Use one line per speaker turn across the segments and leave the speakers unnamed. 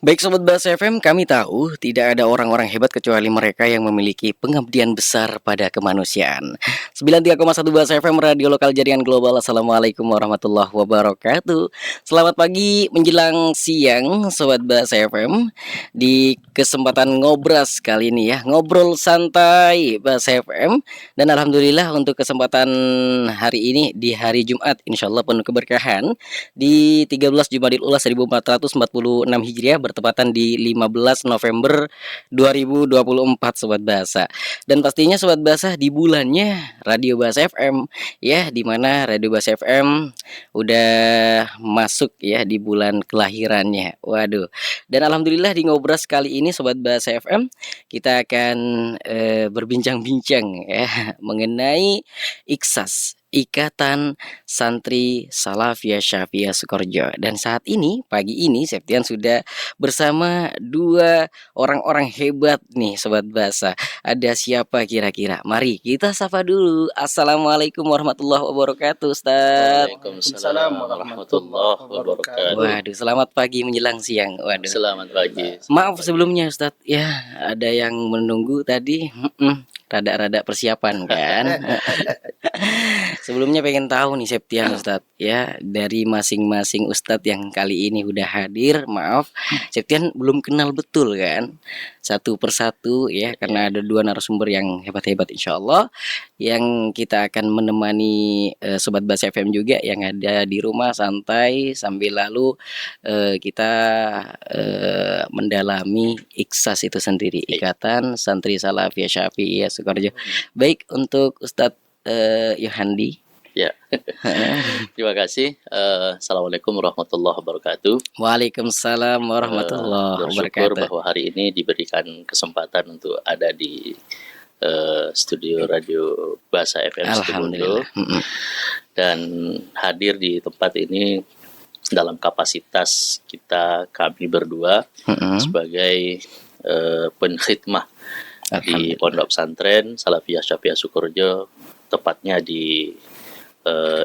Baik Sobat Bas FM, kami tahu tidak ada orang-orang hebat kecuali mereka yang memiliki pengabdian besar pada kemanusiaan. 93,1 Bas FM, radio lokal jaringan global. Assalamualaikum warahmatullahi wabarakatuh. Selamat pagi menjelang siang Sobat Bas FM. Di kesempatan ngobras kali ini ya, ngobrol santai Bas FM. Dan Alhamdulillah untuk kesempatan hari ini di hari Jumat, insya Allah penuh keberkahan, di 13 Jumadil Ula 1446 Hijriah, bertepatan di 15 November 2024 Sobat Bahasa. Dan pastinya Sobat Bahasa di bulannya Radio Bahasa FM ya, dimana Radio Bahasa FM udah masuk ya di bulan kelahirannya. Waduh. Dan Alhamdulillah di ngobras kali ini Sobat Bahasa FM kita akan berbincang-bincang ya mengenai Iksas, Ikatan Santri Salafiyah Syafiyah Sukoharjo. Dan saat ini, pagi ini Septian sudah bersama dua orang-orang hebat nih Sobat Bahasa. Ada siapa kira-kira? Mari kita sapa dulu. Assalamualaikum warahmatullahi wabarakatuh Ustaz.
Waalaikumsalam warahmatullahi wabarakatuh.
Waduh, selamat pagi menjelang siang. Waduh.
Selamat pagi.
Maaf sebelumnya Ustaz, ya ada yang menunggu tadi. Rada-rada persiapan kan. Sebelumnya pengen tahu nih Septian Ustadz ya, dari masing-masing Ustadz yang kali ini udah hadir. Maaf Septian belum kenal betul kan, satu persatu ya, karena ada dua narasumber yang hebat-hebat insya Allah, yang kita akan menemani Sobat Bas FM juga yang ada di rumah santai sambil lalu kita mendalami Iksas itu sendiri, Ikatan Santri Salafiyah Syafiyah Sukoharjo. Baik, untuk Ustadz Yohandi.
Ya. Terima kasih. Assalamualaikum warahmatullahi wabarakatuh.
Waalaikumsalam warahmatullahi
Bersyukur
wabarakatuh.
bahwa hari ini diberikan kesempatan untuk ada di studio Radio Bahasa FM Situbondo dan hadir di tempat ini dalam kapasitas kami berdua sebagai penkhidmah di Pondok Pesantren Salafiyah Syafiyah Sukoharjo, tepatnya di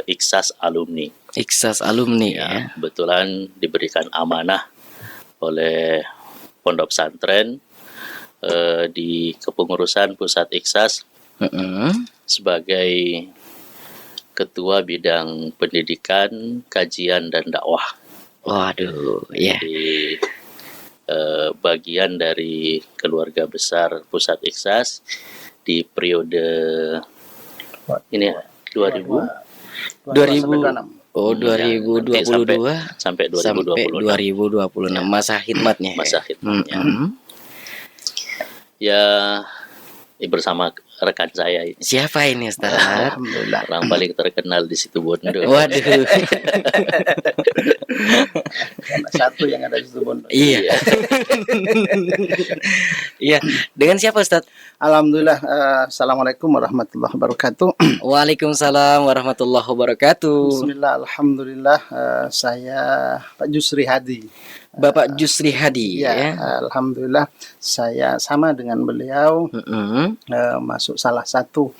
Iksas Alumni.
Iksas Alumni ya.
Kebetulan diberikan amanah oleh Pondok Pesantren di kepengurusan Pusat Iksas sebagai Ketua Bidang Pendidikan, Kajian dan Dakwah.
Waduh, ya.
Jadi bagian dari keluarga besar Pusat Iksas di periode ini
2022
sampai 2026
masa khidmatnya. Ya,
bersama rekan saya ini.
Siapa ini Ustaz?
Alhamdulillah, orang paling terkenal di Situbondo.
Waduh.
Satu yang ada di Situbondo.
Iya. Iya. Dengan siapa Ustaz?
Alhamdulillah. Assalamualaikum warahmatullahi wabarakatuh.
Waalaikumsalam warahmatullahi wabarakatuh.
Bismillah, alhamdulillah. Saya Pak Jusri Hadi.
Bapak Jusri Hadi ya.
Alhamdulillah saya sama dengan beliau masuk salah satu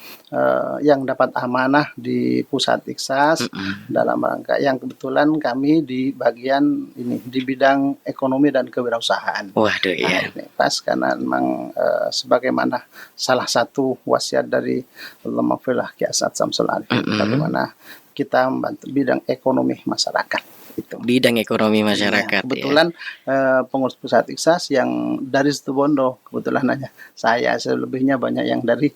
yang dapat amanah di Pusat Iksas dalam rangka yang kebetulan kami di bagian ini di bidang ekonomi dan kewirausahaan.
Waduh ya.
Ini pas karena memang sebagaimana salah satu wasiat dari Allah Maghfirlah Ki Asad Samsul Arifin, bagaimana kita membantu bidang ekonomi masyarakat. Itu.
Bidang ekonomi masyarakat.
Kebetulan pengurus Pusat Iksas yang dari Situbondo, kebetulan hanya saya, selebihnya banyak yang dari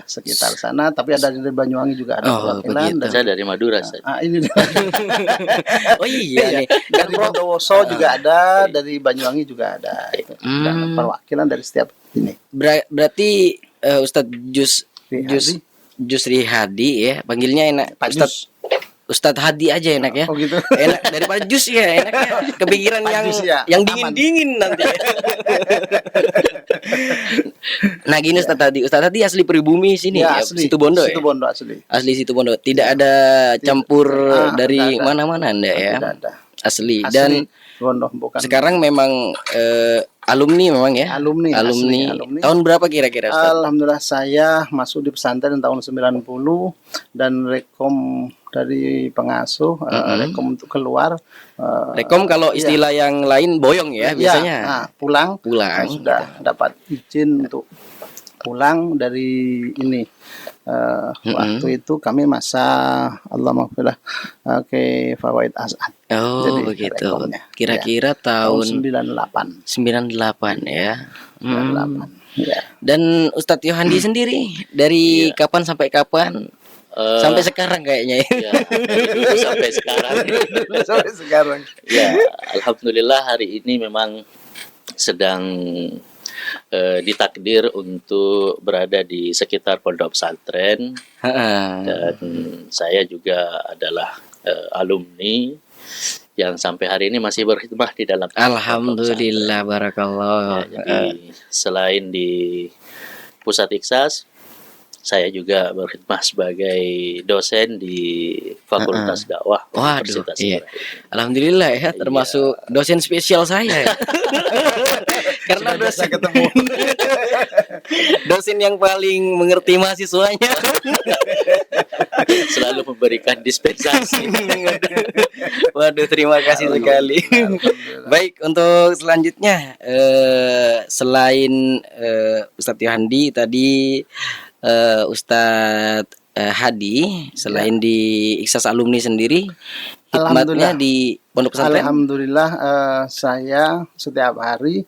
sekitar sana, tapi ada dari Banyuwangi juga ada perwakilan.
Saya dari Madura.
Ini
oh iya nih.
Dari Bondowoso juga ada, dari Banyuwangi juga ada. Dan perwakilan dari setiap ini.
Berarti Ustadz Jusri Hadi ya, panggilnya enak Pak Ustadz Hadi aja enak ya.
Oh gitu.
Enak daripada Jus ya, enaknya kepikiran yang dingin-dingin nanti. Nah gini Ustadz Hadi asli pribumi sini ya, Situbondo ya.
Situbondo asli.
Asli Situbondo. Tidak ada campur dari mana-mana Anda ya.
Tidak ada.
Asli. Dan
Bondo, bukan.
Sekarang memang alumni memang ya.
Alumni.
Tahun berapa kira-kira Ustadz?
Alhamdulillah saya masuk di pesantren tahun 90 dan rekom dari pengasuh, rekom untuk keluar.
Rekom kalau istilah yang lain boyong ya biasanya.
Pulang.
Pulang.
Sudah dapat izin untuk pulang dari ini. Waktu itu kami masa Allah maafillah Fawaid As'ad.
Oh,
jadi
begitu.
rekomnya.
Kira-kira tahun
98.
98 ya.
98. Ya.
Dan Ustadz Yohandi sendiri dari kapan sampai kapan? Sampai sekarang kayaknya ya.
Ya, dari dulu sampai sekarang.
Sampai sekarang.
Ya, alhamdulillah hari ini memang sedang ditakdir untuk berada di sekitar pondok pesantren, dan saya juga adalah alumni yang sampai hari ini masih berkhidmah di dalam
Alhamdulillah, barakallah.
Ya, jadi selain di Pusat Ikhsas, saya juga berkhidmah sebagai dosen di Fakultas Dakwah Universitas
iya.
Ibrahim.
Alhamdulillah ya, termasuk dosen spesial saya. Karena dosen
ketemu.
dosen yang paling mengerti mahasiswanya.
Selalu memberikan dispensasi.
Waduh, terima kasih sekali. Baik, untuk selanjutnya selain Ustadz Yohandi tadi, Ustadz Hadi, selain di Ikhsas alumni sendiri, hikmatnya di pondok pesantren.
Alhamdulillah, saya setiap hari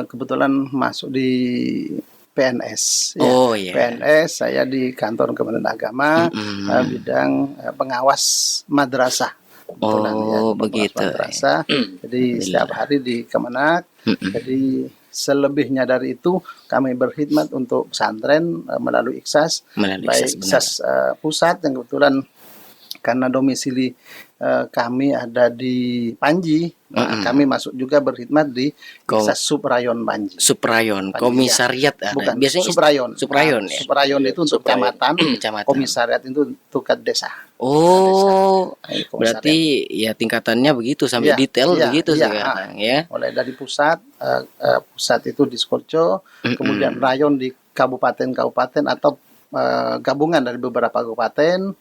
kebetulan masuk di PNS.
Oh iya.
PNS, saya di kantor Kementerian Agama, bidang pengawas madrasah.
Begitu.
Madrasah. Jadi setiap hari di Kemenak. Jadi selebihnya dari itu kami berkhidmat untuk pesantren melalui Ikhsas, baik Ikhsas pusat yang kebetulan karena domisili kami ada di Panji, kami masuk juga berkhidmat di Ikhsas Suprayon Panji.
Suprayon, komisariat ya.
Bukan,
biasanya
Suprayon.
Suprayon ya.
Suprayon itu untuk kecamatan, komisariat itu untuk desa.
Oh, berarti ya tingkatannya begitu sampai detail begitu sekarang ya.
Mulai dari pusat, pusat itu di Skorjo, kemudian rayon di kabupaten-kabupaten atau gabungan dari beberapa kabupaten.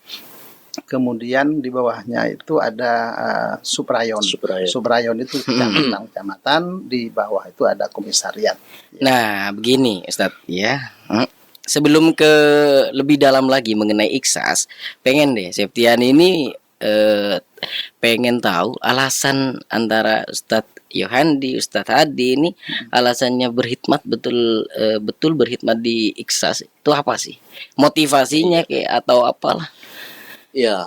Kemudian di bawahnya itu ada Suprayon. Suprayon itu kecamatan, di bawah itu ada komisariat.
Nah, begini Ustadz ya. Sebelum ke lebih dalam lagi mengenai Ikhsas, pengen deh Septian ini pengen tahu alasan antara Ustadz Yohandi, Ustadz Hadi ini alasannya berkhidmat betul berkhidmat di Ikhsas itu apa sih? Motivasinya kayak atau apalah?
Ya,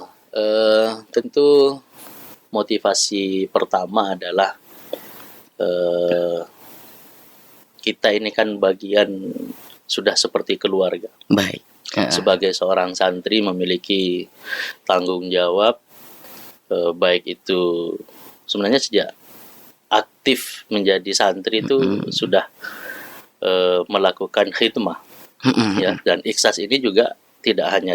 tentu motivasi pertama adalah kita ini kan bagian sudah seperti keluarga.
Baik.
Sebagai seorang santri memiliki tanggung jawab, baik itu sebenarnya sejak aktif menjadi santri itu sudah melakukan khidmah, ya, dan Ikhsas ini juga tidak hanya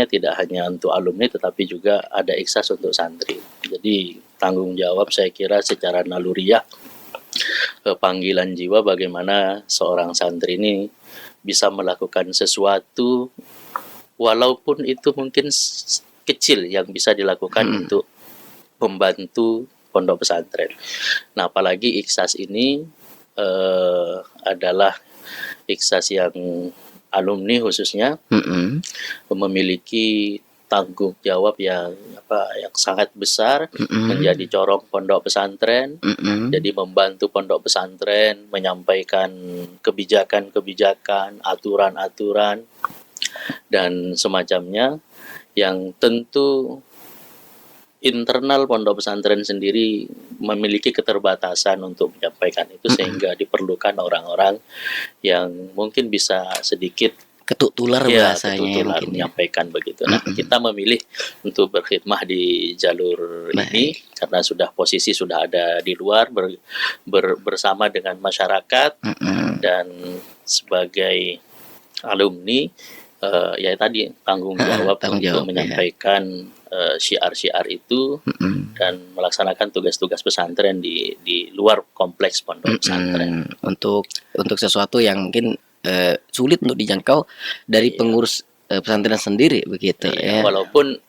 tidak hanya untuk alumni tetapi juga ada Ikhsas untuk santri. Jadi tanggung jawab saya kira secara naluriah, panggilan jiwa bagaimana seorang santri ini bisa melakukan sesuatu walaupun itu mungkin kecil yang bisa dilakukan untuk membantu pondok pesantren. Nah, apalagi Ikhsas ini adalah Ikhsas yang alumni khususnya memiliki tanggung jawab yang sangat besar, menjadi corong pondok pesantren, jadi membantu pondok pesantren menyampaikan kebijakan-kebijakan, aturan-aturan dan semacamnya yang tentu internal pondok pesantren sendiri memiliki keterbatasan untuk menyampaikan itu, sehingga diperlukan orang-orang yang mungkin bisa sedikit
ketuk tular bahasanya mungkin
menyampaikan begitu. Nah, kita memilih untuk berkhidmah di jalur ini karena posisi sudah ada di luar bersama dengan masyarakat, dan sebagai alumni ya tadi tanggung jawab untuk menyampaikan syiar-syiar itu dan melaksanakan tugas-tugas pesantren di luar kompleks pondok pesantren
untuk sesuatu yang mungkin sulit untuk dijangkau dari pengurus pesantren sendiri begitu
Iya,
ya.
walaupun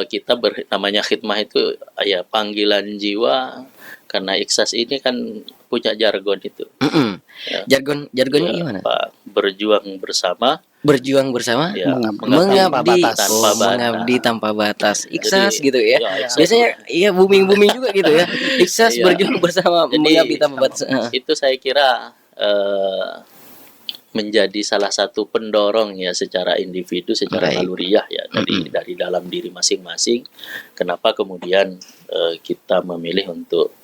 kita namanya khidmah itu ya panggilan jiwa, karena Ikhlas ini kan punya jargon itu. Ya,
Jargonnya
ya,
gimana?
berjuang bersama,
Berjuang bersama,
ya,
mengabdi
tanpa batas.
mengabdi tanpa batas. Ikhlas
Jadi,
gitu ya.
ya, Ikhlas
Biasanya iya booming juga gitu ya. Ikhlas
Iya.
berjuang bersama,
Jadi,
mengabdi tanpa batas.
itu saya kira menjadi salah satu pendorong ya secara individu, secara
Baik.
naluriah ya dari dalam diri masing-masing. Kenapa kemudian kita memilih untuk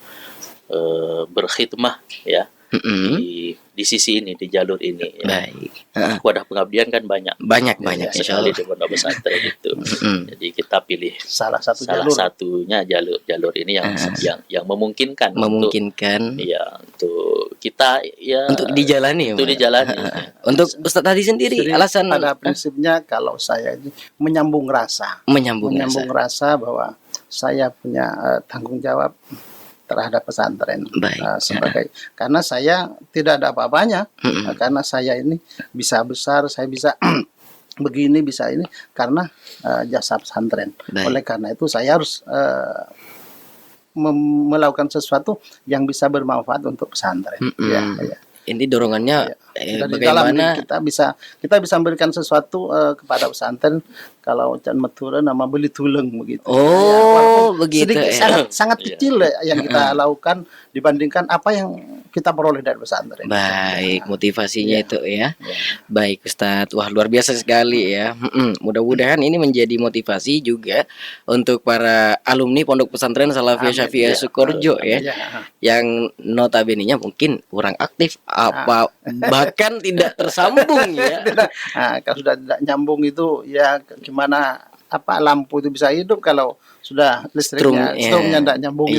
berkhidmah ya di sisi ini, di jalur ini ya.
Baik.
Wadah pengabdian kan banyak
Banyak insya
sekali
Allah.
di pondok pesantren itu. Jadi kita pilih
salah
satunya jalur ini yang memungkinkan untuk kita ya
untuk dijalani.
Untuk dijalani.
Untuk Ustadz tadi sendiri
Jadi,
alasan
pada prinsipnya kalau saya ini menyambung rasa rasa bahwa saya punya tanggung jawab terhadap pesantren.
Baik.
Sebagai karena saya tidak ada apa-apanya, karena saya ini bisa besar, saya bisa begini, bisa ini karena jasa pesantren.
Baik.
Oleh karena itu saya harus melakukan sesuatu yang bisa bermanfaat untuk pesantren. Ya.
Ini dorongannya
Dari dalam
bagaimana
kita bisa memberikan sesuatu kepada pesantren. Kalau can metura nama beli tuleng begitu.
Begitu
sedikit, sangat kecil yang kita lakukan dibandingkan apa yang kita peroleh dari pesantren.
Baik, motivasinya itu ya. Baik Ustadz, wah luar biasa sekali ya. Mudah-mudahan ini menjadi motivasi juga untuk para alumni Pondok Pesantren Salafiyah Syafi'iyah Sukorejo ya. Yang notabene-nya mungkin kurang aktif bahkan tidak tersambung ya.
Kalau sudah tidak nyambung itu ya gimana lampu itu bisa hidup kalau sudah listriknya tidak nyambung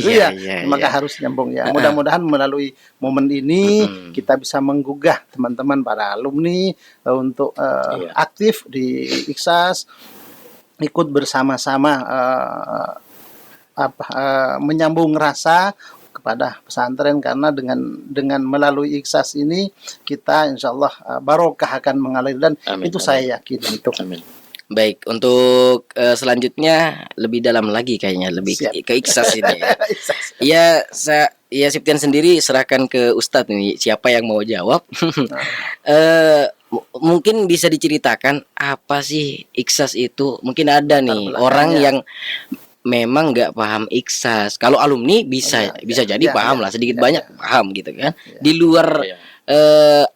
maka harus nyambung ya. Mudah-mudahan melalui momen ini kita bisa menggugah teman-teman para alumni untuk aktif di Ikhlas, ikut bersama-sama menyambung rasa kepada pesantren, karena dengan melalui Ikhlas ini kita insyaallah barokah akan mengalir dan itu saya yakin itu.
Baik, untuk selanjutnya lebih dalam lagi kayaknya lebih ke Ikhlas ini ya. Ya Siptian sendiri serahkan ke Ustadz nih, siapa yang mau jawab. Mungkin bisa diceritakan apa sih Ikhlas itu? Mungkin ada nih orang yang memang nggak paham Ikhlas. Kalau alumni bisa jadi paham lah, sedikit banyak paham gitu kan. Di luar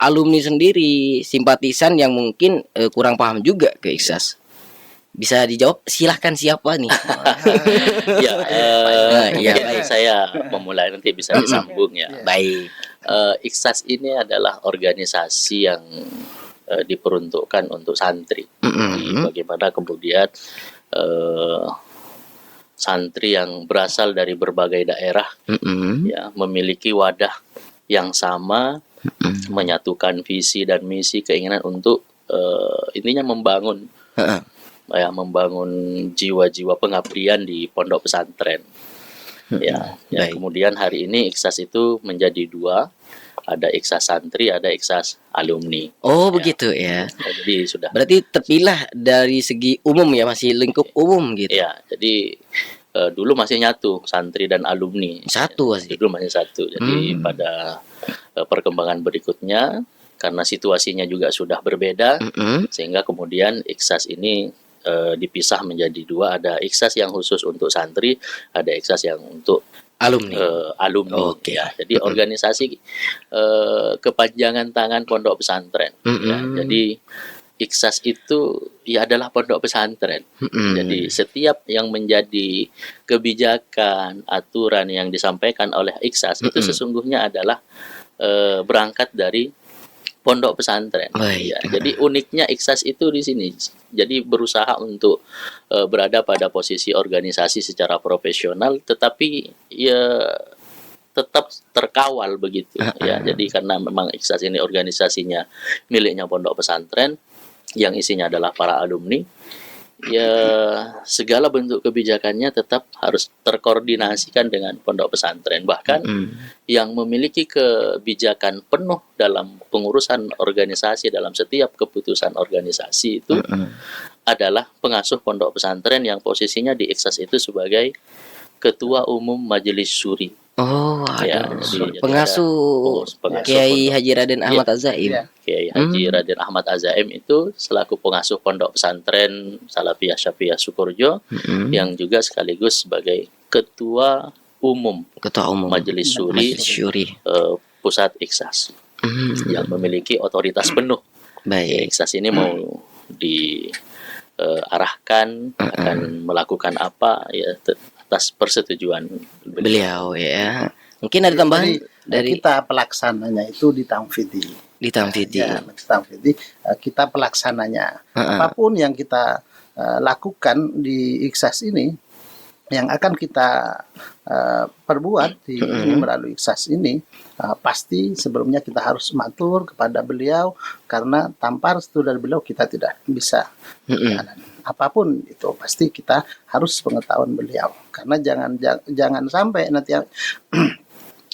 alumni sendiri, simpatisan yang mungkin kurang paham juga ke Ikhlas. Bisa dijawab, silahkan siapa nih?
Baik. Saya memulai, nanti bisa disambung ya.
Baik.
Ikhlas ini adalah organisasi yang diperuntukkan untuk santri. Bagaimana kemudian santri yang berasal dari berbagai daerah ya memiliki wadah yang sama, menyatukan visi dan misi, keinginan untuk intinya membangun jiwa-jiwa pengabdian di pondok pesantren. Kemudian hari ini Ikhlas itu menjadi dua, ada Ikhlas santri, ada Ikhlas alumni.
Begitu ya.
Jadi sudah.
Berarti terpilah dari segi umum ya, masih lingkup umum gitu.
Ya, jadi dulu masih nyatu santri dan alumni. Dulu masih satu. Jadi pada perkembangan berikutnya, karena situasinya juga sudah berbeda, sehingga kemudian Ikhlas ini dipisah menjadi dua. Ada Ikhlas yang khusus untuk santri, ada Ikhlas yang untuk alumni. Jadi organisasi kepanjangan tangan pondok pesantren. Jadi Ikhlas itu adalah pondok pesantren. Jadi setiap yang menjadi kebijakan, aturan yang disampaikan oleh Ikhlas itu sesungguhnya adalah berangkat dari pondok pesantren. Jadi uniknya Ikhlas itu di sini. Jadi berusaha untuk berada pada posisi organisasi secara profesional, tetapi tetap terkawal begitu. Jadi karena memang Ikhlas ini organisasinya miliknya pondok pesantren, yang isinya adalah para alumni. ya segala bentuk kebijakannya tetap harus terkoordinasikan dengan pondok pesantren. Bahkan yang memiliki kebijakan penuh dalam pengurusan organisasi, dalam setiap keputusan organisasi itu adalah pengasuh pondok pesantren yang posisinya di Iksas itu sebagai Ketua Umum Majelis Syuri.
Oh,
Ya,
aduh.
jadi
Pengasuh
pengasuh
Kiai
pondok.
Haji Raden Ahmad Azaim.
Iya.
Kiai Haji Raden Ahmad Azaim itu selaku pengasuh pondok pesantren Salafiyah Syafi'iyah Sukorejo yang juga sekaligus sebagai Ketua Umum
Ketua Umum
Majelis Syuri
Majelis Syuri.
Pusat Iksas yang memiliki otoritas penuh.
Baik.
Iksas ini mau diarahkan akan melakukan apa ya atas persetujuan
Beliau ya. Mungkin ada tambahan
Jadi,
dari
kita pelaksananya itu di Tamfidi.
di Tamfidi.
Ya, di Tamfidi kita pelaksananya. Apapun yang kita lakukan di Iksas ini, yang akan kita perbuat ini melalui Iksas ini, pasti sebelumnya kita harus matur kepada beliau, karena tanpa restu dari beliau kita tidak bisa jalan. Apapun itu pasti kita harus pengetahuan beliau, karena jangan sampai nanti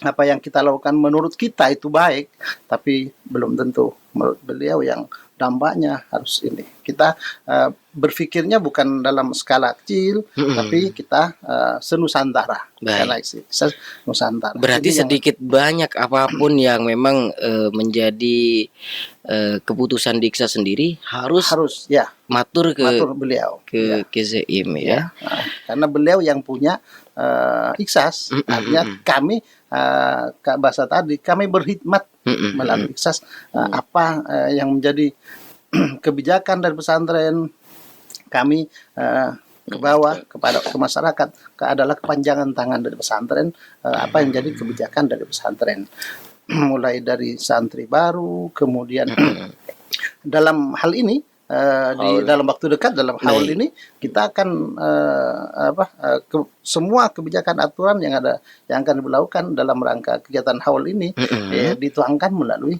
apa yang kita lakukan menurut kita itu baik, tapi belum tentu menurut beliau yang dampaknya harus ini. Kita berpikirnya bukan dalam skala kecil, tapi kita senusantara.
Baik.
Nusantara.
Berarti
Jadi
sedikit banyak apapun yang memang menjadi keputusan Diksa sendiri harus
ya
matur ke
matur beliau.
ke KZIM ya.
Nah, karena beliau yang punya Iksas, artinya kami bahasa tadi kami berkhidmat melalui Iksas, apa yang menjadi kebijakan dari pesantren kami ke bawah ke masyarakat adalah kepanjangan tangan dari pesantren, apa yang menjadi kebijakan dari pesantren mulai dari santri baru, kemudian dalam hal ini dalam waktu dekat dalam haul ini kita akan semua kebijakan aturan yang akan dilakukan dalam rangka kegiatan haul ini dituangkan melalui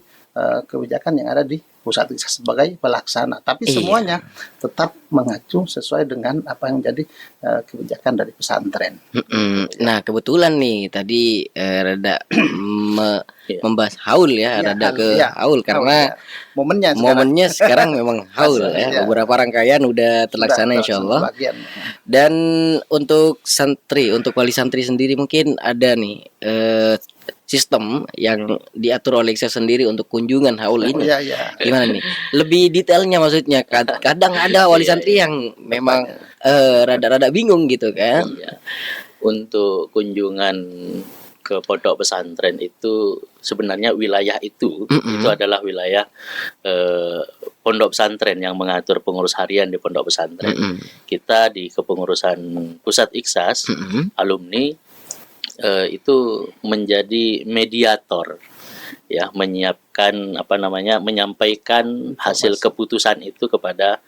kebijakan yang ada di pusat sebagai pelaksana, tapi semuanya tetap mengacu sesuai dengan apa yang menjadi kebijakan dari pesantren.
Nah kebetulan nih tadi rada membahas haul ya, rada ke haul karena momennya sekarang memang haul ya. Beberapa rangkaian udah terlaksana insya Allah. Dan untuk santri, untuk wali santri sendiri mungkin ada nih sistem yang diatur oleh Iksas sendiri untuk kunjungan haul ini. Gimana nih? Lebih detailnya maksudnya. Kadang ada wali santri yang memang rada-rada bingung gitu kan.
Untuk kunjungan ke pondok pesantren itu sebenarnya wilayah itu adalah wilayah pondok pesantren yang mengatur pengurus harian di pondok pesantren. Kita di kepengurusan pusat Iksas alumni itu menjadi mediator ya, menyiapkan menyampaikan hasil keputusan itu kepada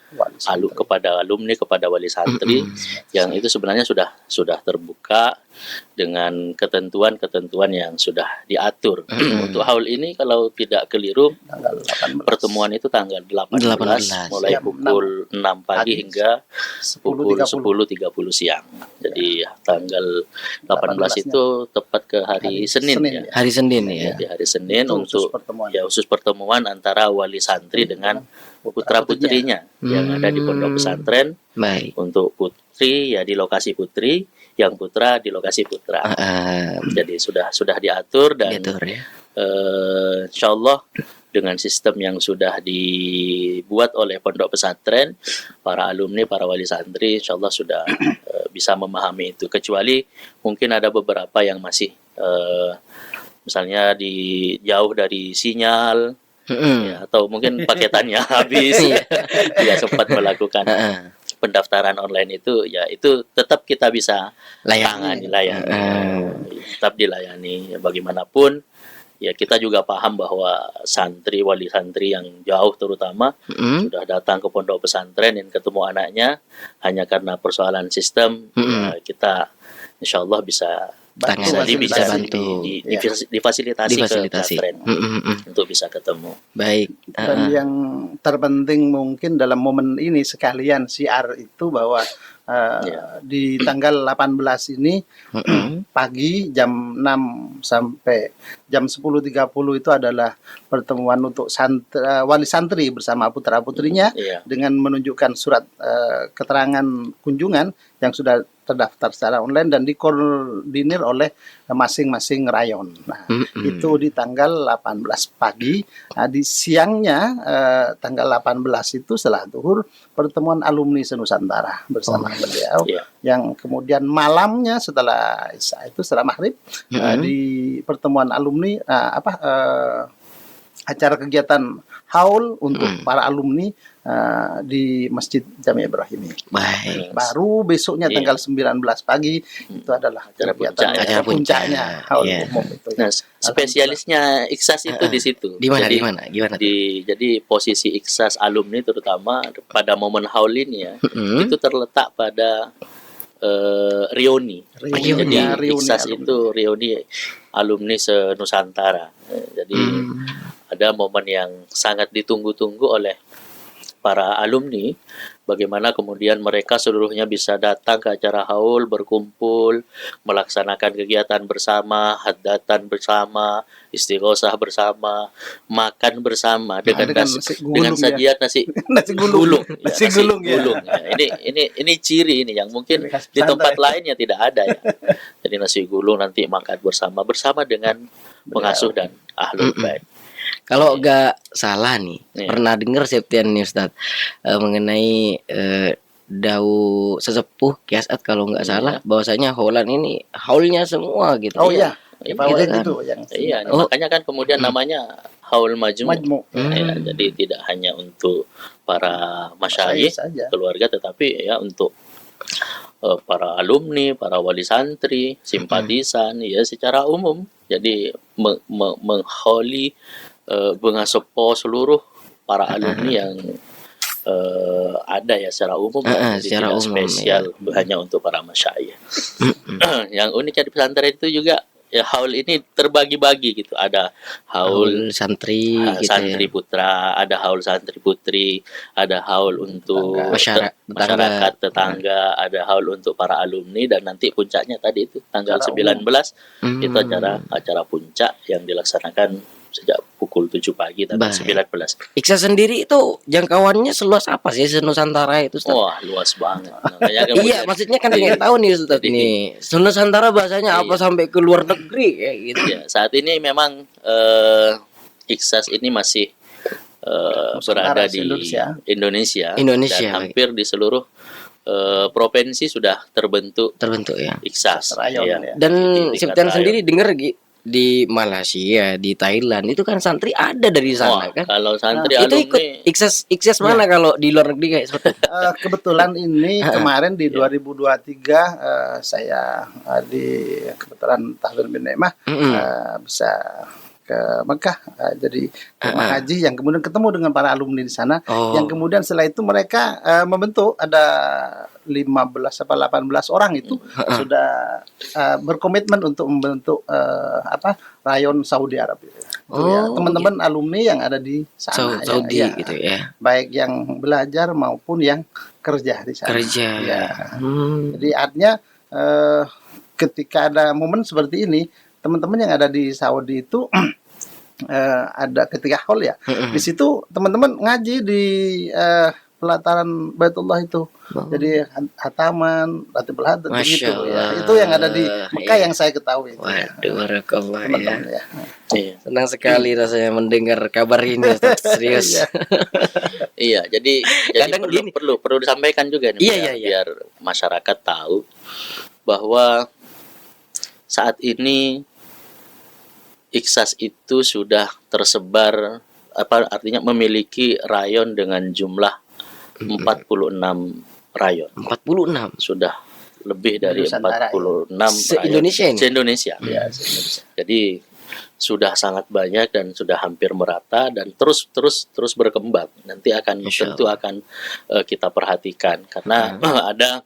alumni, kepada wali santri yang itu sebenarnya sudah terbuka dengan ketentuan-ketentuan yang sudah diatur. Untuk haul ini kalau tidak keliru pertemuan itu tanggal 18 mulai pukul 6 pagi hingga pukul 10.30 siang. Jadi tanggal 18 itu tepat ke hari Senin ya.
Hari Senin ya.
Di hari Senin untuk khusus pertemuan antara wali santri dengan putra-putrinya yang ada di pondok pesantren.
Baik.
Untuk putri ya di lokasi putri, yang putra di lokasi putra. Jadi sudah diatur dan insyaallah dengan sistem yang sudah dibuat oleh pondok pesantren, para alumni, para wali santri insyaallah sudah bisa memahami itu. Kecuali mungkin ada beberapa yang masih misalnya jauh dari sinyal ya, atau mungkin paketannya habis tidak sempat melakukan pendaftaran online itu, ya itu tetap kita bisa layani, tetap dilayani ya, bagaimanapun ya. Kita juga paham bahwa wali santri yang jauh terutama sudah datang ke pondok pesantren dan ketemu anaknya hanya karena persoalan sistem, ya, kita insyaallah bisa
bantu
Tangan
Jadi bisa
bantu.
difasilitasi ke
Difasilitasi.
pesantren untuk bisa ketemu.
Baik.
Dan yang terpenting mungkin dalam momen ini sekalian siar itu bahwa di tanggal 18 ini pagi jam 6 sampai jam 10.30 itu adalah pertemuan untuk wali santri bersama putra-putrinya dengan menunjukkan surat keterangan kunjungan yang sudah terdaftar secara online dan dikoordinir oleh masing-masing rayon. Nah, itu di tanggal 18 pagi. Nah, di siangnya tanggal 18 itu setelah zuhur pertemuan alumni senusantara bersama beliau. Yang kemudian malamnya setelah Isya itu setelah maghrib di pertemuan alumni acara kegiatan haul untuk para alumni di Masjid Jami Ibrahimi.
Baik.
Baru besoknya tanggal 19 pagi itu adalah
acara
puncaknya haul umum itu.
Nah, spesialisnya Iksas itu di situ.
Di mana? Gimana?
Jadi posisi Iksas alumni terutama pada momen haul ini ya, itu terletak pada Rioni. Jadi Iksas itu Rioni alumni senusantara. Jadi ada momen yang sangat ditunggu-tunggu oleh para alumni, bagaimana kemudian mereka seluruhnya bisa datang ke acara haul, berkumpul, melaksanakan kegiatan bersama, haddatan bersama, istighosah bersama, makan bersama dengan sajian nasi gulung. Ini ciri ini yang mungkin di tempat lainnya tidak ada ya. Jadi nasi gulung nanti makan bersama dengan pengasuh dan ahlul bait.
Kalau nggak salah nih, pernah dengar Septian nih Ustadz mengenai dau sesepuh Kiasat kalau nggak salah, bahwasanya haulan ini haulnya semua gitu.
Oh iya.
Makanya kan kemudian namanya haul majmu'. Jadi tidak hanya untuk para masyayikh keluarga, tetapi ya untuk para alumni, para wali santri, simpatisan, ya secara umum. Jadi menghauli mengasopo seluruh para alumni yang ada ya secara umum,
secara
tidak
umum,
spesial hanya untuk para masyayikh. Yang uniknya di pesantren itu juga ya haul ini terbagi-bagi gitu. Ada haul
santri,
santri putra, ada haul santri putri, ada haul untuk masyarakat tetangga, ada haul untuk para alumni, dan nanti puncaknya tadi itu tanggal 19 itu acara puncak yang dilaksanakan sejak pukul 7 pagi tanggal 19.
Iksas sendiri itu jangkauannya seluas apa sih Nusantara itu, Ustaz?
Wah, luas banget.
Iya, maksudnya kan pengen tahu nih Ustaz nih. Nusantara bahasanya apa sampai ke luar negeri kayak gitu.
Ya, saat ini memang Iksas ini masih berada di Indonesia dan hampir di seluruh provinsi sudah terbentuk
ya
Iksas.
Dan Septian sendiri dengar di Malaysia, di Thailand itu kan santri ada dari sana kan.
Kalau santri
itu ikut Iksas mana kalau di luar negeri kayak seperti
kebetulan ini kemarin di 2023 saya kebetulan tahun bin Ni'mah bisa ke Mekah jadi haji yang kemudian ketemu dengan para alumni di sana yang kemudian setelah itu mereka membentuk ada 15 atau 18 orang itu sudah berkomitmen untuk membentuk rayon Saudi Arabia. Teman-teman alumni yang ada di sana
Saudi gitu ya.
Baik yang belajar maupun yang kerja di sana. Jadi artinya ketika ada momen seperti ini, teman-teman yang ada di Saudi itu ada ketika haul ya. Di situ teman-teman ngaji di pelataran Baitullah itu. Jadi hataman, Ratibul Hadd gitu ya. Itu yang ada di Mekah yang saya ketahui.
Waduh, barakallah ya. Senang sekali rasanya mendengar kabar ini, Ustaz. Serius.
Iya, jadi perlu disampaikan juga nih biar masyarakat tahu bahwa saat ini Iksas itu sudah tersebar, artinya memiliki rayon dengan jumlah 46 rayon.
46
sudah lebih dari 46
se-Indonesia ini.
Se-Indonesia. Jadi sudah sangat banyak dan sudah hampir merata dan terus berkembang. Nanti tentu akan kita perhatikan karena ada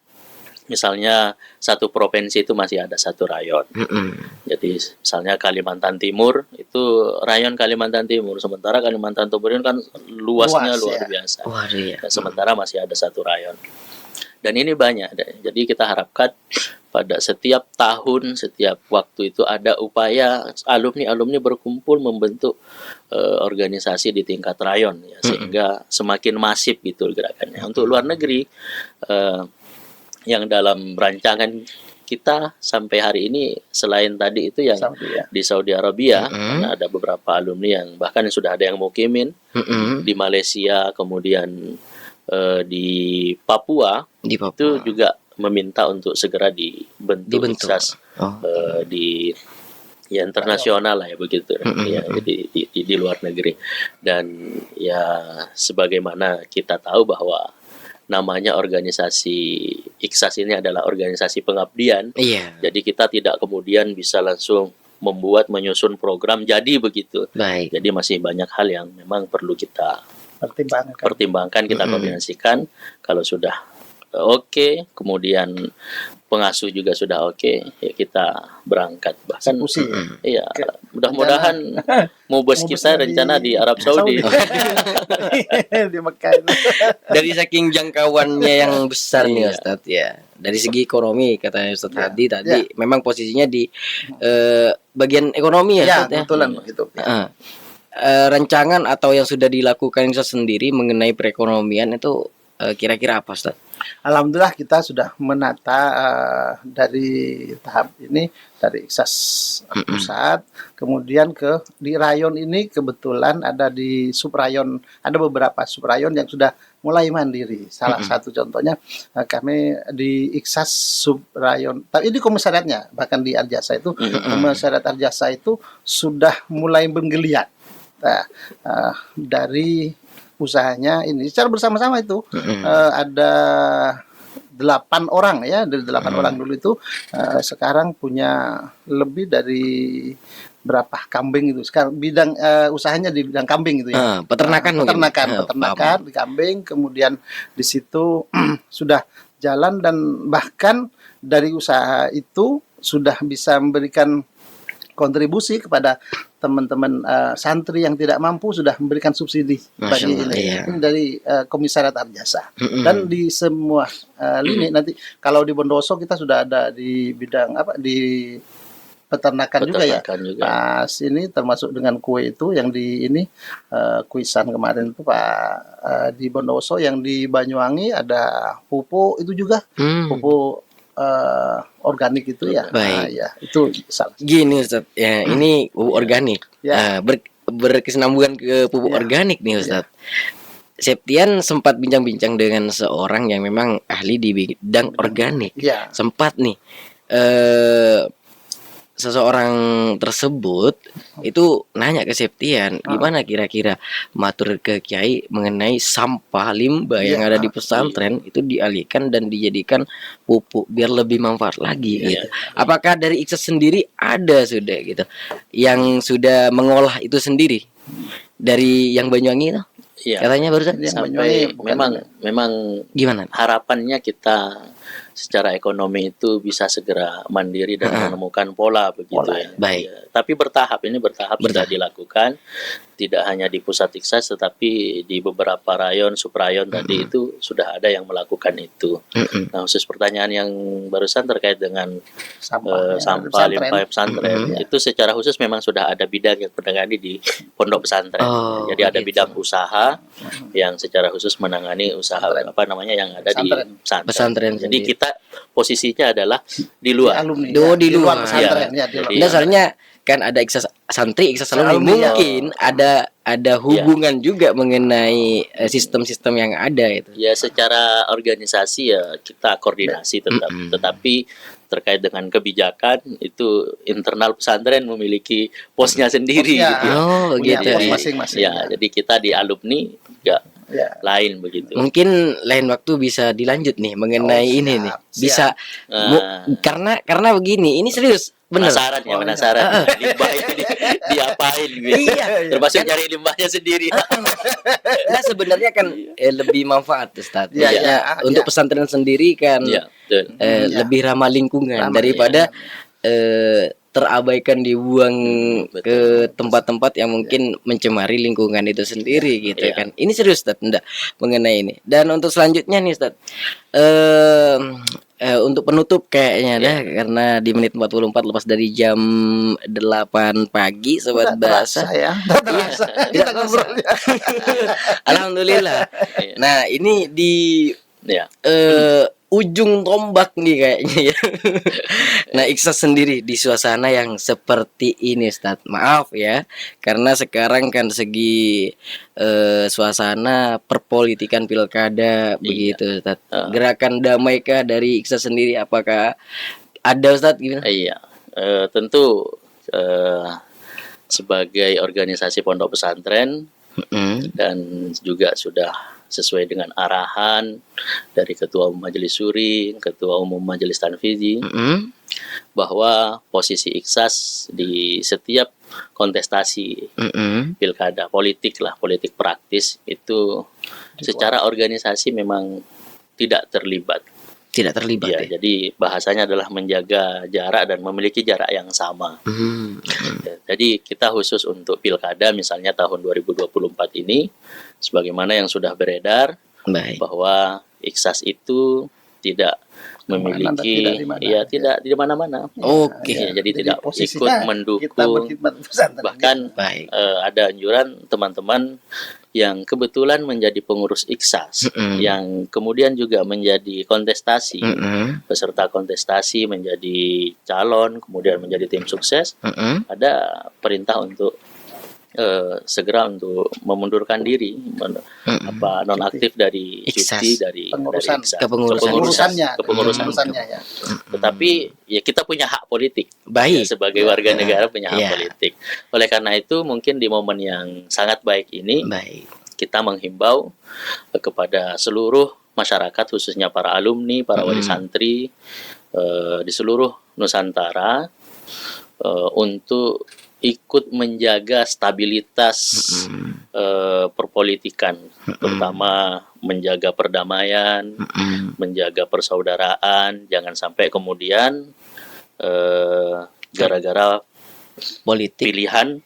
misalnya satu provinsi itu masih ada satu rayon. Jadi misalnya Kalimantan Timur itu rayon Kalimantan Timur, sementara Kalimantan Timur ini kan luasnya luar biasa. Dan sementara masih ada satu rayon. Dan ini banyak. Jadi kita harapkan pada setiap tahun, setiap waktu itu ada upaya alumni berkumpul membentuk organisasi di tingkat rayon, ya, sehingga semakin masif gitu gerakannya. Untuk luar negeri, yang dalam rancangan kita sampai hari ini selain tadi itu yang di Saudi Arabia, karena ada beberapa alumni yang bahkan sudah ada yang mukimin di Malaysia, kemudian di Papua, itu juga meminta untuk segera dibentuk IKSAS di ya internasional lah ya begitu ya, jadi di luar negeri. Dan ya sebagaimana kita tahu bahwa namanya organisasi IKSAS ini adalah organisasi pengabdian. Jadi kita tidak kemudian bisa langsung menyusun program jadi begitu. Jadi masih banyak hal yang memang perlu kita pertimbangkan, kita koordinasikan. Kalau sudah oke, kemudian pengasuh juga sudah oke, ya kita berangkat. Bahkan iya, mudah-mudahan mau bos kita rencana di Arab Saudi.
Di Mekah itu.
Dari saking jangkauannya yang besar nih Ustadz ya. Dari segi ekonomi kata Ustadz Hadi tadi memang posisinya di bagian ekonomi ya Ustadz ya.
Betulan begitu.
Rancangan atau yang sudah dilakukan Ustadz sendiri mengenai perekonomian itu kira-kira apa Ustadz?
Alhamdulillah kita sudah menata dari tahap ini, dari IKSAS pusat, kemudian di rayon ini kebetulan ada di subrayon, ada beberapa subrayon yang sudah mulai mandiri. Salah satu contohnya kami di IKSAS subrayon, tapi ini komisariatnya, bahkan di Arjasa itu komisariat Arjasa itu sudah mulai menggeliat. Dari usahanya ini secara bersama-sama itu ada 8 orang ya, dari 8 orang dulu itu sekarang punya lebih dari berapa kambing itu sekarang bidang usahanya di bidang kambing itu ya.
Peternakan
di kambing, kemudian di situ sudah jalan dan bahkan dari usaha itu sudah bisa memberikan kontribusi kepada teman-teman santri yang tidak mampu, sudah memberikan subsidi bagi ini. Ini dari Komisariat Arjasa. Dan di semua lini nanti kalau di Bondoso kita sudah ada di bidang di peternakan juga ya. Pas ini termasuk dengan kue itu yang di ini kuisan kemarin itu Pak di Bondoso, yang di Banyuwangi ada pupuk itu juga. Pupuk organik itu ya. Ya itu salah.
Gini Ustaz, ya ini pupuk organik. Berkesinambungan ke pupuk organik nih Ustaz. Septian sempat bincang-bincang dengan seorang yang memang ahli di bidang organik. Sempat nih seseorang tersebut itu nanya ke Septian, gimana kira-kira matur ke Kiai mengenai sampah limbah yang ada di pesantren itu dialihkan dan dijadikan pupuk biar lebih manfaat lagi gitu. Apakah dari IKSAS sendiri ada sudah gitu yang sudah mengolah itu sendiri dari yang Banyuwangi itu? Katanya barusan
sampai memang
gimana
harapannya kita secara ekonomi itu bisa segera mandiri dan menemukan pola begitu ya. Tapi bertahap sudah dilakukan, tidak hanya di pusat IKSAS tetapi di beberapa rayon, subrayon tadi itu sudah ada yang melakukan itu. Nah, khusus pertanyaan yang barusan terkait dengan sampah limbah pesantren, itu secara khusus memang sudah ada bidang yang menangani di pondok pesantren. Jadi ada bidang usaha yang secara khusus menangani usaha yang ada di pesantren. Jadi kita posisinya adalah di luar.
Di luar pesantren. Soalnya kan ada IKSAS santri, IKSAS alumni, mungkin ada hubungan juga mengenai sistem-sistem yang ada itu.
Ya secara organisasi ya kita koordinasi tetap, tetapi terkait dengan kebijakan itu internal pesantren memiliki posnya sendiri.
Gitu.
Masing-masing.
Jadi kita di alumni juga lain begitu.
Mungkin lain waktu bisa dilanjut nih mengenai ini nih. Bisa karena begini, ini serius. Bener.
Penasaran ya, penasaran. Limbah itu diapain gitu.
Iya.
Termasuk nyari limbahnya sendiri.
Nah sebenarnya kan lebih manfaat Ustaz.
Iya,
Maksudnya
iya,
untuk
iya.
pesantren sendiri kan
Iya, betul.
Iya.
lebih ramah lingkungan
Ramah,
daripada terabaikan dibuang
betul.
ke tempat-tempat yang mungkin mencemari lingkungan itu sendiri gitu
Iya.
kan. Ini serius Ustaz, enggak mengenai ini. Dan untuk selanjutnya nih Ustaz, untuk penutup kayaknya dah karena di menit 44 lepas dari jam 8 pagi sobat
Tidak
bahasa.
terasa ya. Tidak terasa. Kita ngobrol ya.
Alhamdulillah.
Iya.
Nah, ini di
Iya.
ujung tombak nih kayaknya ya. Nah, Ikhlas sendiri di suasana yang seperti ini Ustaz. Maaf ya, karena sekarang kan segi suasana perpolitikan pilkada begitu Ustaz. Gerakan damai kah dari Ikhlas sendiri apakah ada Ustaz gimana?
Iya, tentu sebagai organisasi pondok pesantren dan juga sudah sesuai dengan arahan dari Ketua Umum Majelis Suri, Ketua Umum Majelis Tanfizi, bahwa posisi Ikhlas di setiap kontestasi pilkada politik praktis itu secara organisasi memang tidak terlibat.
Tidak terlibat
Ya, jadi bahasanya adalah menjaga jarak dan memiliki jarak yang sama. Ya, jadi kita khusus untuk pilkada misalnya tahun 2024 ini, sebagaimana yang sudah beredar,
Baik.
bahwa Ikhlas itu tidak memiliki, tidak di mana-mana.
Oke.
Ya, jadi tidak
posisinya
ikut
kita
mendukung,
berkhidmat pesantren.
bahkan
Baik.
ada anjuran teman-teman yang kebetulan menjadi pengurus Ikhlas, yang kemudian juga menjadi kontestasi, peserta kontestasi menjadi calon, kemudian menjadi tim sukses, ada perintah untuk segera untuk memundurkan diri, nonaktif dari cuti dari
Pengurusan.
Ikhlas.
Kepengurusannya ya.
Tetapi ya kita punya hak politik.
Baik.
Ya, sebagai warga negara punya hak
Ya.
politik. Oleh karena itu mungkin di momen yang sangat baik ini
Baik.
kita menghimbau kepada seluruh masyarakat khususnya para alumni, para wali santri di seluruh Nusantara untuk ikut menjaga stabilitas perpolitikan, terutama menjaga perdamaian, menjaga persaudaraan, jangan sampai kemudian gara-gara
Politik
pilihan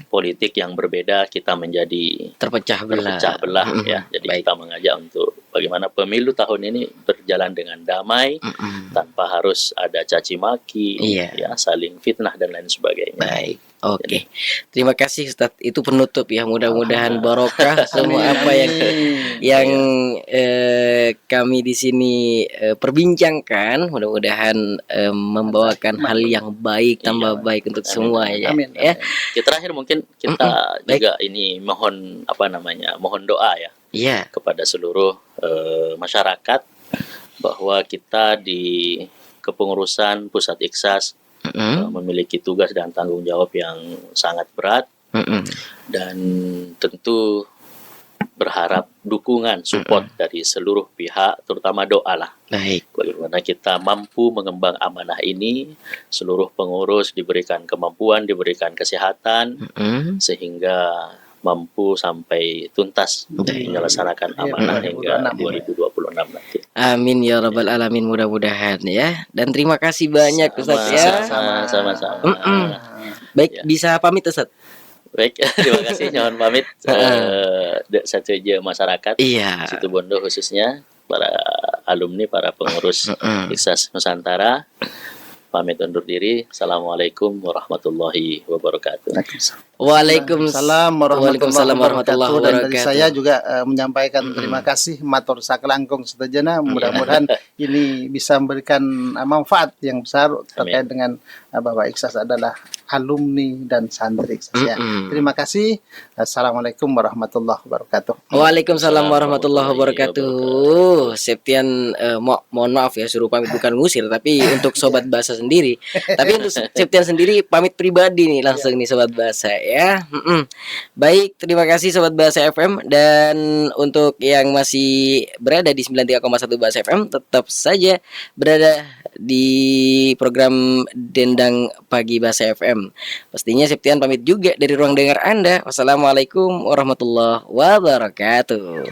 politik yang berbeda kita menjadi
terpecah belah.
ya. Jadi
Baik.
kita mengajak untuk bagaimana pemilu tahun ini berjalan dengan damai, tanpa harus ada caci maki,
Iya.
ya, saling fitnah dan lain sebagainya.
Baik. Oke. Terima kasih Ustaz. Itu penutup ya. Mudah-mudahan barokah semua apa yang kami di sini perbincangkan. Mudah-mudahan membawakan hal yang baik, tambah baik untuk semua ya.
Amin.
Ya.
Terakhir mungkin kita juga ini mohon mohon doa ya
Iya.
kepada seluruh masyarakat bahwa kita di kepengurusan Pusat Ikhlas memiliki tugas dan tanggung jawab yang sangat berat, dan tentu berharap dukungan, support dari seluruh pihak, terutama doa lah.
Baik.
Bagaimana kita mampu mengemban amanah ini, seluruh pengurus diberikan kemampuan, diberikan kesehatan, sehingga mampu sampai tuntas menyelesaikan amanah hingga 2026 nanti.
Amin ya rabbal alamin, mudah-mudahan ya. Dan terima kasih banyak Ustaz ya.
Sama-sama.
Baik,
Ya.
bisa pamit Ustaz.
Baik, terima kasih. Mohon pamit. Satu aja masyarakat
Iya.
Situ Bondo khususnya para alumni, para pengurus Ikhlas Nusantara. Pamit undur diri. Assalamualaikum warahmatullahi wabarakatuh.
Waalaikumsalam warahmatullahi wabarakatuh. Dan dari
wabarakatuh.
saya juga menyampaikan terima kasih matur sakelangkung setajana. Mudah-mudahan ini bisa memberikan manfaat yang besar terkait dengan bahwa Ikhlas adalah alumni dan santri Ikhlas ya. Terima kasih. Assalamualaikum warahmatullahi wabarakatuh.
Waalaikumsalam warahmatullahi wabarakatuh. Septian mohon maaf ya suruh pamit bukan ngusir tapi untuk sobat bahasa sendiri. Tapi untuk Septian sendiri pamit pribadi nih langsung nih sobat bahasa ya. Baik, terima kasih sobat bahasa FM, dan untuk yang masih berada di 93,1 bahasa FM tetap saja berada di program Dendang Pagi Bahasa FM. Pastinya Septian pamit juga dari ruang dengar Anda. Wassalamualaikum warahmatullahi wabarakatuh.